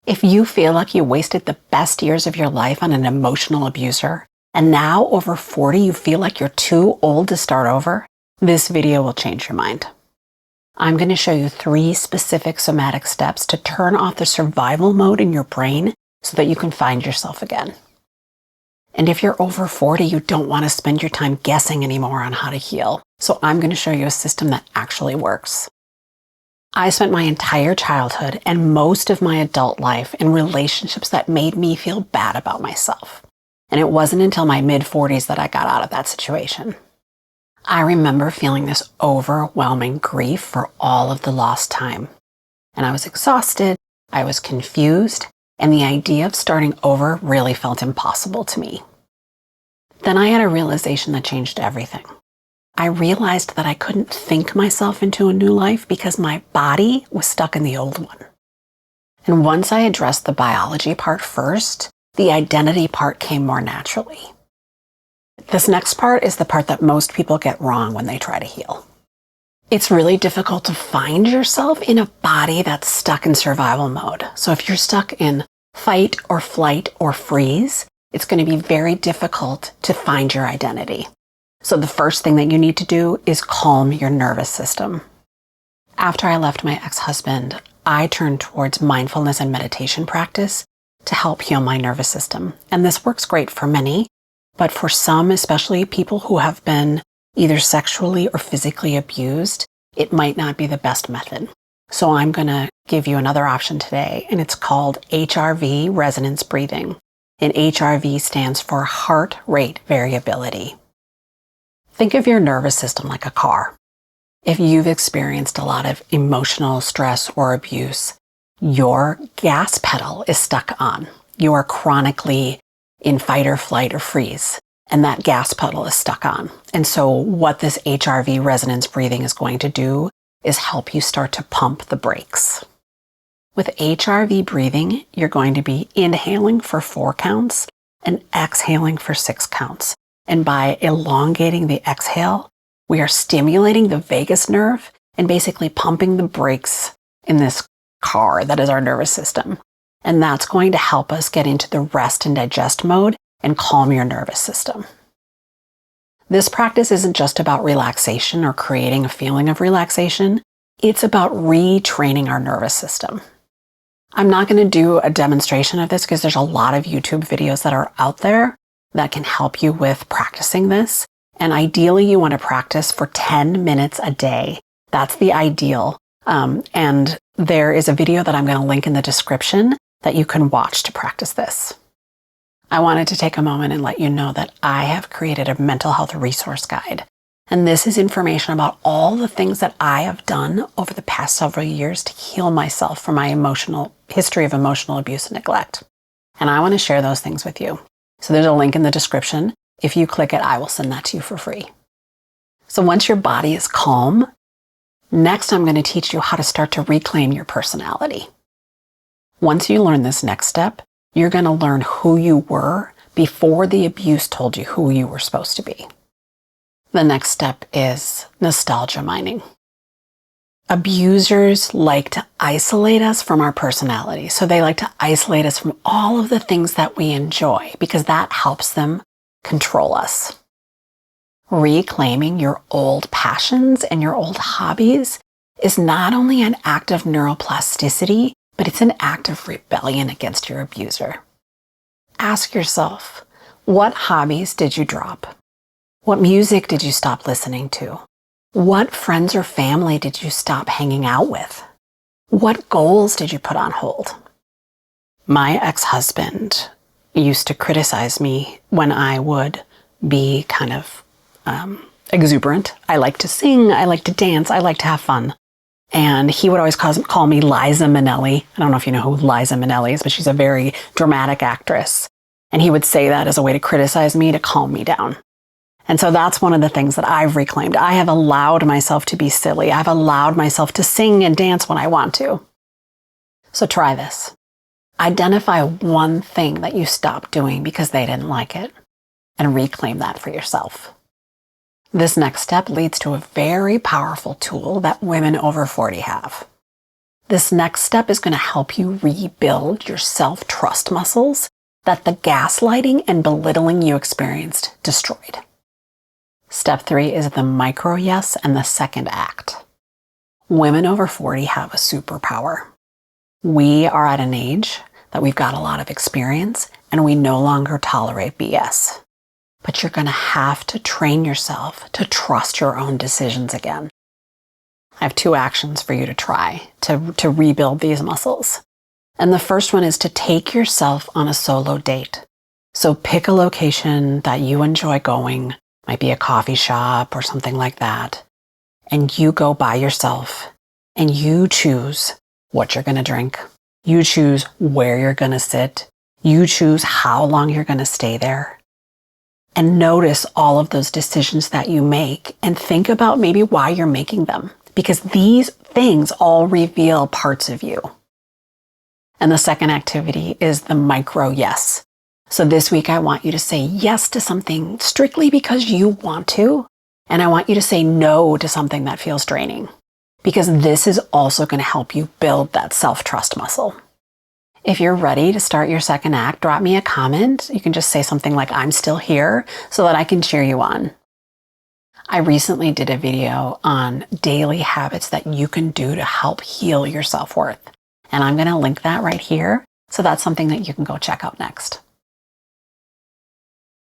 If you feel like you wasted the best years of your life on an emotional abuser, and now over 40 you feel like you're too old to start over, this video will change your mind. I'm going to show you 3 specific somatic steps to turn off the survival mode in your brain so that you can find yourself again. And if you're over 40, you don't want to spend your time guessing anymore on how to heal. So I'm going to show you a system that actually works. I spent my entire childhood and most of my adult life in relationships that made me feel bad about myself. And it wasn't until my mid-40s that I got out of that situation. I remember feeling this overwhelming grief for all of the lost time. And I was exhausted, I was confused, and the idea of starting over really felt impossible to me. Then I had a realization that changed everything. I realized that I couldn't think myself into a new life because my body was stuck in the old one. And once I addressed the biology part first, the identity part came more naturally. This next part is the part that most people get wrong when they try to heal. It's really difficult to find yourself in a body that's stuck in survival mode. So if you're stuck in fight or flight or freeze, it's going to be very difficult to find your identity. So the first thing that you need to do is calm your nervous system. After I left my ex-husband, I turned towards mindfulness and meditation practice to help heal my nervous system. And this works great for many, but for some, especially people who have been either sexually or physically abused, it might not be the best method. So I'm going to give you another option today, and it's called HRV resonance breathing. And HRV stands for heart rate variability. Think of your nervous system like a car. If you've experienced a lot of emotional stress or abuse, your gas pedal is stuck on. You are chronically in fight or flight or freeze, and that gas pedal is stuck on. And so what this HRV resonance breathing is going to do is help you start to pump the brakes. With HRV breathing, you're going to be inhaling for 4 counts and exhaling for 6 counts. And by elongating the exhale, we are stimulating the vagus nerve and basically pumping the brakes in this car that is our nervous system. And that's going to help us get into the rest and digest mode and calm your nervous system. This practice isn't just about relaxation or creating a feeling of relaxation. It's about retraining our nervous system. I'm not going to do a demonstration of this because there's a lot of YouTube videos that are out there that can help you with practicing this. And ideally, you want to practice for 10 minutes a day. That's the ideal. And there is a video that I'm going to link in the description that you can watch to practice this. I wanted to take a moment and let you know that I have created a mental health resource guide. And this is information about all the things that I have done over the past several years to heal myself from my history of emotional abuse and neglect. And I want to share those things with you. So there's a link in the description. If you click it, I will send that to you for free. So once your body is calm, next I'm going to teach you how to start to reclaim your personality. Once you learn this next step, you're going to learn who you were before the abuse told you who you were supposed to be. The next step is nostalgia mining. Abusers like to isolate us from our personality. So they like to isolate us from all of the things that we enjoy because that helps them control us. Reclaiming your old passions and your old hobbies is not only an act of neuroplasticity, but it's an act of rebellion against your abuser. Ask yourself, what hobbies did you drop? What music did you stop listening to? What friends or family did you stop hanging out with? What goals did you put on hold? My ex-husband used to criticize me when I would be kind of exuberant. I like to sing, I like to dance, I like to have fun. And he would always call me Liza Minnelli. I don't know if you know who Liza Minnelli is, but she's a very dramatic actress. And he would say that as a way to criticize me, to calm me down. And so that's one of the things that I've reclaimed. I have allowed myself to be silly. I've allowed myself to sing and dance when I want to. So try this. Identify one thing that you stopped doing because they didn't like it and reclaim that for yourself. This next step leads to a very powerful tool that women over 40 have. This next step is going to help you rebuild your self-trust muscles that the gaslighting and belittling you experienced destroyed. Step 3 is the micro yes and the second act. Women over 40 have a superpower. We are at an age that we've got a lot of experience and we no longer tolerate BS. But you're going to have to train yourself to trust your own decisions again. I have 2 actions for you to try to rebuild these muscles. And the first one is to take yourself on a solo date. So pick a location that you enjoy going, might be a coffee shop or something like that. And you go by yourself and you choose what you're going to drink. You choose where you're going to sit. You choose how long you're going to stay there. And notice all of those decisions that you make and think about maybe why you're making them, because these things all reveal parts of you. And the second activity is the micro yes. So this week I want you to say yes to something strictly because you want to, and I want you to say no to something that feels draining, because this is also going to help you build that self-trust muscle. If you're ready to start your second act, drop me a comment. You can just say something like, I'm still here, so that I can cheer you on. I recently did a video on daily habits that you can do to help heal your self-worth. And I'm going to link that right here. So that's something that you can go check out next.